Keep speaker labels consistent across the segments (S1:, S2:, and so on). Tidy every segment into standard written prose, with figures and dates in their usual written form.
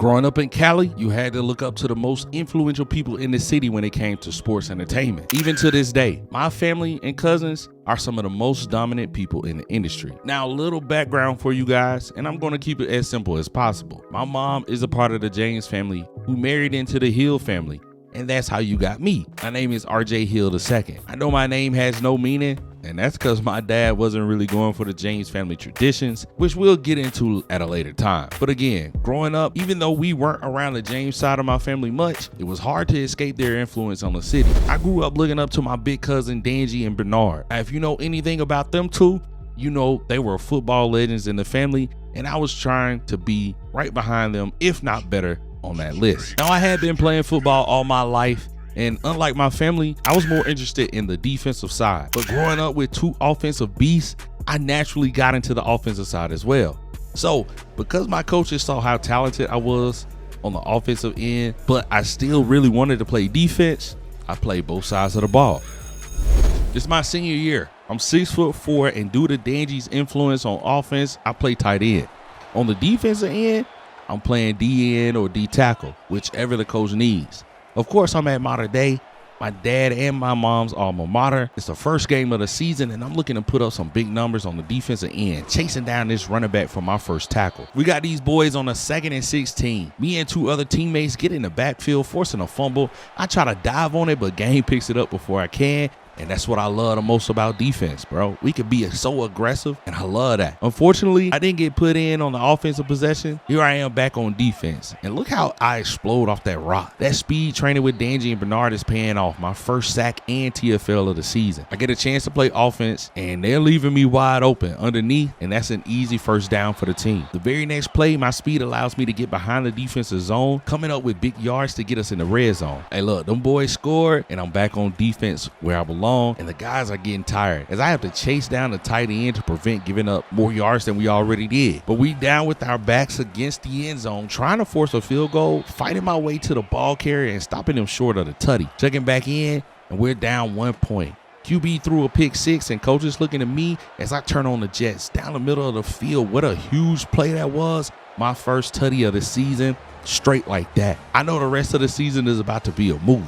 S1: Growing up in Cali, you had to look up to the most influential people in the city when it came to sports entertainment. Even to this day, my family and cousins are some of the most dominant people in the industry. Now, a little background for you guys, and I'm going to keep it as simple as possible. My mom is a part of the James family who married into the Hill family, and that's how you got me. My name is RJ Hill II. I know my name has no meaning, and that's because my dad wasn't really going for the James family traditions, which we'll get into at a later time. But again, growing up, even though we weren't around the James side of my family much, it was hard to escape their influence on the city. I grew up looking up to my big cousin Danji and Bernard. Now, if you know anything about them two, you know they were football legends in the family, and I was trying to be right behind them, if not better, on that list. Now, I had been playing football all my life, and unlike my family, I was more interested in the defensive side. But growing up with two offensive beasts, I naturally got into the offensive side as well. So because my coaches saw how talented I was on the offensive end, but I still really wanted to play defense, I played both sides of the ball. It's my senior year. I'm 6'4", and due to Danji's influence on offense, I play tight end. On the defensive end, I'm playing D-end or D-tackle, whichever the coach needs. Of course, I'm at Mater Day, my dad and my mom's alma mater. It's the first game of the season, and I'm looking to put up some big numbers on the defensive end, chasing down this running back for my first tackle. We got these boys on a 2nd and 16. Me and two other teammates get in the backfield, forcing a fumble. I try to dive on it, but Game picks it up before I can. And that's what I love the most about defense, bro. We could be so aggressive, and I love that. Unfortunately, I didn't get put in on the offensive possession. Here I am back on defense. And look how I explode off that rock. That speed training with Danji and Bernard is paying off. My first sack and TFL of the season. I get a chance to play offense, and they're leaving me wide open underneath, and that's an easy first down for the team. The very next play, my speed allows me to get behind the defensive zone, coming up with big yards to get us in the red zone. Hey, look, them boys scored, and I'm back on defense where I belong. And the guys are getting tired as I have to chase down the tight end to prevent giving up more yards than we already did. But we down with our backs against the end zone, trying to force a field goal, fighting my way to the ball carrier and stopping them short of the tutty. Checking back in, and we're down 1 point. QB threw a pick six, and coach is looking at me as I turn on the Jets down the middle of the field. What a huge play that was. My first tutty of the season, straight like that. I know the rest of the season is about to be a movie.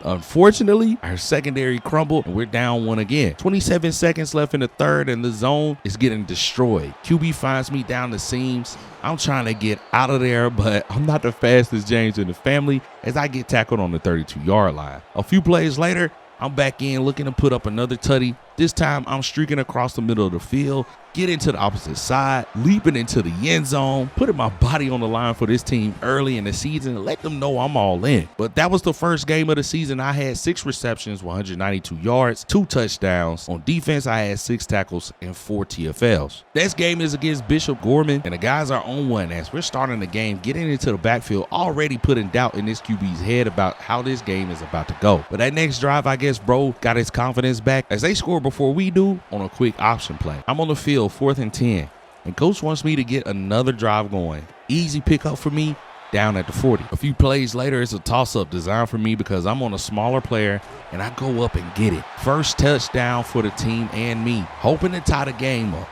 S1: Unfortunately, our secondary crumbled, and we're down 1 again. 27 seconds left in the third, and the zone is getting destroyed. QB finds me down the seams. I'm trying to get out of there, but I'm not the fastest James in the family as I get tackled on the 32-yard line. A few plays later, I'm back in looking to put up another tutty. This time, I'm streaking across the middle of the field, getting to the opposite side, leaping into the end zone, putting my body on the line for this team early in the season and let them know I'm all in. But that was the first game of the season. I had 6 receptions, 192 yards, 2 touchdowns. On defense, I had 6 tackles and 4 TFLs. Next game is against Bishop Gorman, and the guys are on one as we're starting the game, getting into the backfield, already putting doubt in this QB's head about how this game is about to go. But that next drive, I guess bro got his confidence back as they score before we do on a quick option play. I'm on the field, 4th and 10, and coach wants me to get another drive going. Easy pickup for me down at the 40. A few plays later, it's a toss-up designed for me because I'm on a smaller player, and I go up and get it. First touchdown for the team and me, hoping to tie the game up.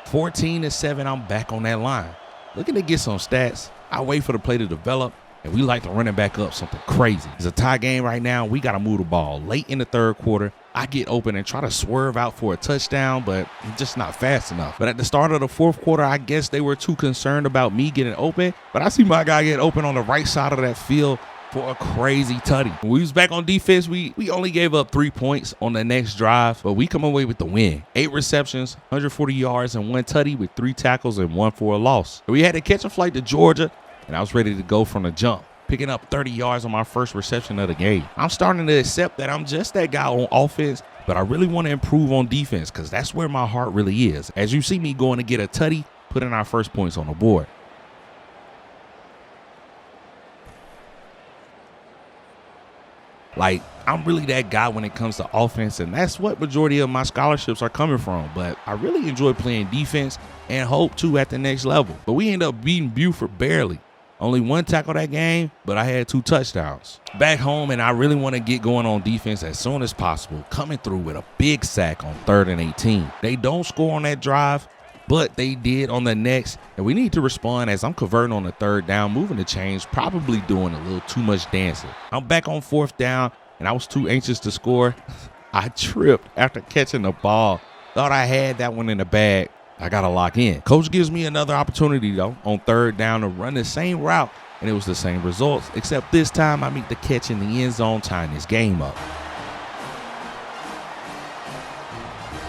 S1: 14-7, I'm back on that line. Looking to get some stats. I wait for the play to develop, and we like to run it back up something crazy. It's a tie game right now. We got to move the ball. Late in the third quarter, I get open and try to swerve out for a touchdown, but I'm just not fast enough. But at the start of the fourth quarter, I guess they were too concerned about me getting open. But I see my guy get open on the right side of that field for a crazy tutty. When we was back on defense, we only gave up 3 points on the next drive, but we come away with the win. 8 receptions, 140 yards, and 1 tutty with 3 tackles and 1 for a loss. We had to catch a flight to Georgia, and I was ready to go from the jump, picking up 30 yards on my first reception of the game. I'm starting to accept that I'm just that guy on offense, but I really want to improve on defense because that's where my heart really is. As you see me going to get a tutty, putting our first points on the board. Like, I'm really that guy when it comes to offense, and that's what majority of my scholarships are coming from. But I really enjoy playing defense and hope to at the next level. But we end up beating Buford barely. Only one tackle that game, but I had 2 touchdowns. Back home, and I really want to get going on defense as soon as possible, coming through with a big sack on 3rd and 18. They don't score on that drive, but they did on the next, and we need to respond as I'm converting on the 3rd down, moving the chains, probably doing a little too much dancing. I'm back on 4th down, and I was too anxious to score. I tripped after catching the ball. Thought I had that one in the bag. I got to lock in. Coach gives me another opportunity, though, on 3rd down to run the same route, and it was the same results, except this time I make the catch in the end zone, tying this game up.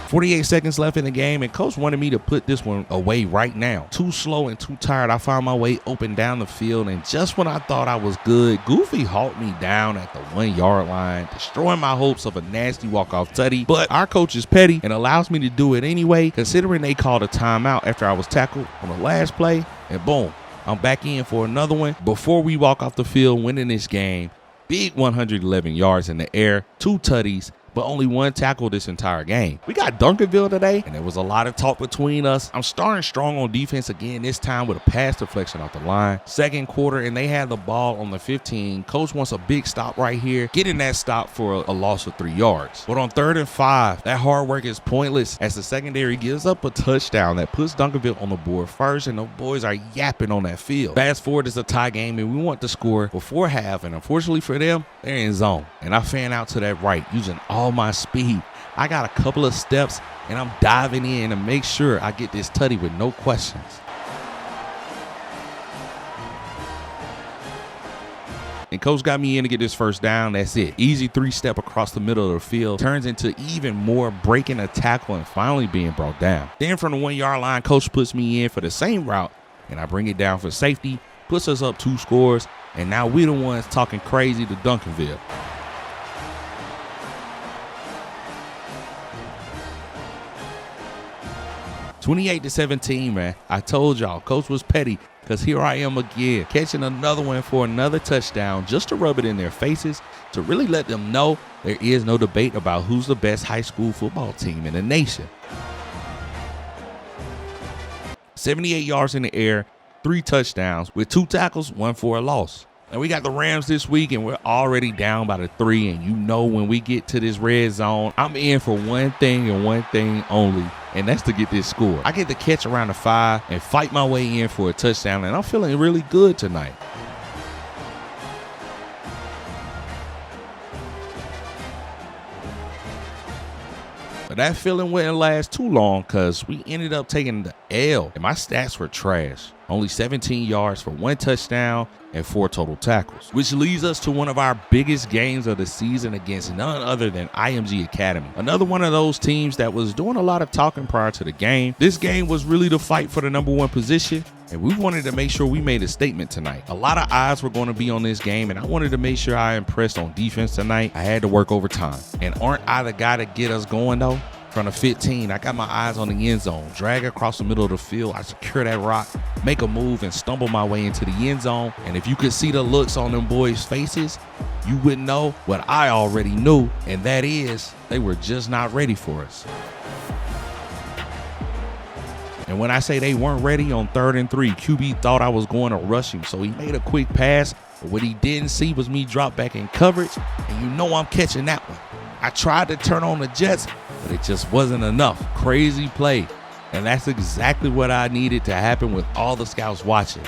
S1: 48 seconds left in the game, and coach wanted me to put this one away right now. Too slow and too tired, I found my way open down the field, and just when I thought I was good, Goofy hauled me down at the 1-yard line, destroying my hopes of a nasty walk-off tutty. But our coach is petty and allows me to do it anyway, considering they called a timeout after I was tackled on the last play, and boom, I'm back in for another one before we walk off the field winning this game. Big 111 yards in the air, 2 tutties, but only 1 tackle this entire game. We got Duncanville today, and there was a lot of talk between us. I'm starting strong on defense again, this time with a pass deflection off the line. 2nd quarter, and they had the ball on the 15. Coach wants a big stop right here, getting that stop for a loss of 3 yards. But on 3rd and 5, that hard work is pointless as the secondary gives up a touchdown that puts Duncanville on the board first, and the boys are yapping on that field. Fast forward, it's a tie game, and we want to score before half, and unfortunately for them, they're in zone. And I fan out to that right, using all my speed. I got a couple of steps, and I'm diving in to make sure I get this tutty with no questions. And coach got me in to get this 1st down. That's it. Easy 3-step across the middle of the field turns into even more breaking a tackle and finally being brought down. Then from the 1-yard line, coach puts me in for the same route, and I bring it down for safety, puts us up 2 scores, and now we're the ones talking crazy to Duncanville. 28-17, man. I told y'all, coach was petty because here I am again, catching another one for another touchdown just to rub it in their faces, to really let them know there is no debate about who's the best high school football team in the nation. 78 yards in the air, 3 touchdowns with 2 tackles, 1 for a loss. And we got the Rams this week, and we're already down by the 3. And you know when we get to this red zone, I'm in for one thing and one thing only, and that's to get this score. I get the catch around the 5 and fight my way in for a touchdown, and I'm feeling really good tonight. But that feeling wouldn't last too long because we ended up taking the L, and my stats were trash. Only 17 yards for 1 touchdown and 4 total tackles, which leads us to one of our biggest games of the season against none other than IMG Academy. Another one of those teams that was doing a lot of talking prior to the game. This game was really the fight for the #1 position, and we wanted to make sure we made a statement tonight. A lot of eyes were going to be on this game, and I wanted to make sure I impressed on defense tonight. I had to work overtime. And aren't I the guy to get us going, though? From the 15, I got my eyes on the end zone, drag across the middle of the field, I secure that rock, make a move, and stumble my way into the end zone. And if you could see the looks on them boys' faces, you wouldn't know what I already knew, and that is they were just not ready for us. And when I say they weren't ready, on 3rd and 3, QB thought I was going to rush him, so he made a quick pass, but what he didn't see was me drop back in coverage, and you know I'm catching that one. I tried to turn on the Jets, but it just wasn't enough. Crazy play. And that's exactly what I needed to happen with all the scouts watching.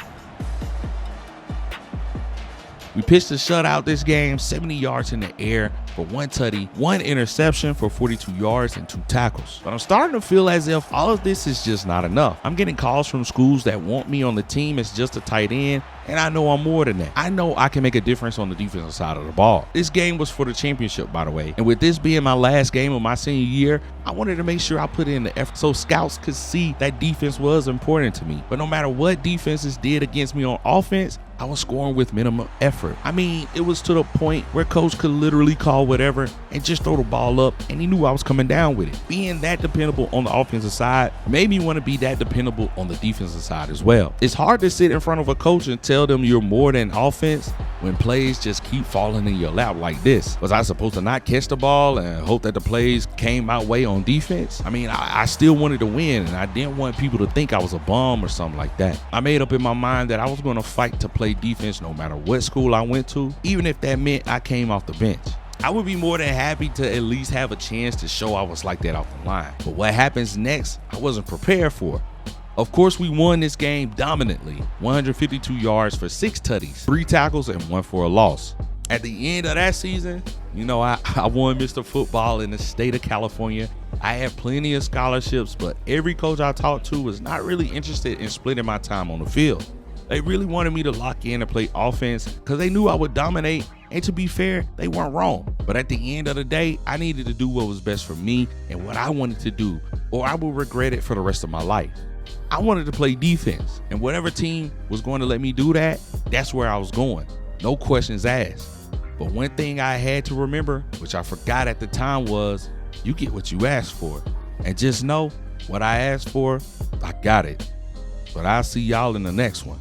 S1: We pitched a shutout this game, 70 yards in the air for 1 tutty, 1 interception for 42 yards and 2 tackles. But I'm starting to feel as if all of this is just not enough. I'm getting calls from schools that want me on the team as just a tight end, and I know I'm more than that. I know I can make a difference on the defensive side of the ball. This game was for the championship, by the way. And with this being my last game of my senior year, I wanted to make sure I put in the effort so scouts could see that defense was important to me. But no matter what defenses did against me on offense, I was scoring with minimum effort. I mean, it was to the point where coach could literally call whatever and just throw the ball up, and he knew I was coming down with it. Being that dependable on the offensive side made me want to be that dependable on the defensive side as well. It's hard to sit in front of a coach and tell tell them you're more than offense when plays just keep falling in your lap like this? Was I supposed to not catch the ball and hope that the plays came my way on defense? I mean, I still wanted to win, and I didn't want people to think I was a bum or something like that. I made up in my mind that I was going to fight to play defense no matter what school I went to, even if that meant I came off the bench. I would be more than happy to at least have a chance to show I was like that off the line. But what happens next, I wasn't prepared for. Of course, we won this game dominantly. 152 yards for 6 tutties, 3 tackles, and 1 for a loss. At the end of that season, you know, I won Mr. Football in the state of California. I had plenty of scholarships, but every coach I talked to was not really interested in splitting my time on the field. They really wanted me to lock in and play offense because they knew I would dominate, and to be fair, they weren't wrong. But at the end of the day, I needed to do what was best for me and what I wanted to do, or I would regret it for the rest of my life. I wanted to play defense, and whatever team was going to let me do that, that's where I was going. No questions asked. But one thing I had to remember, which I forgot at the time, was you get what you ask for. And just know what I asked for, I got it. But I'll see y'all in the next one.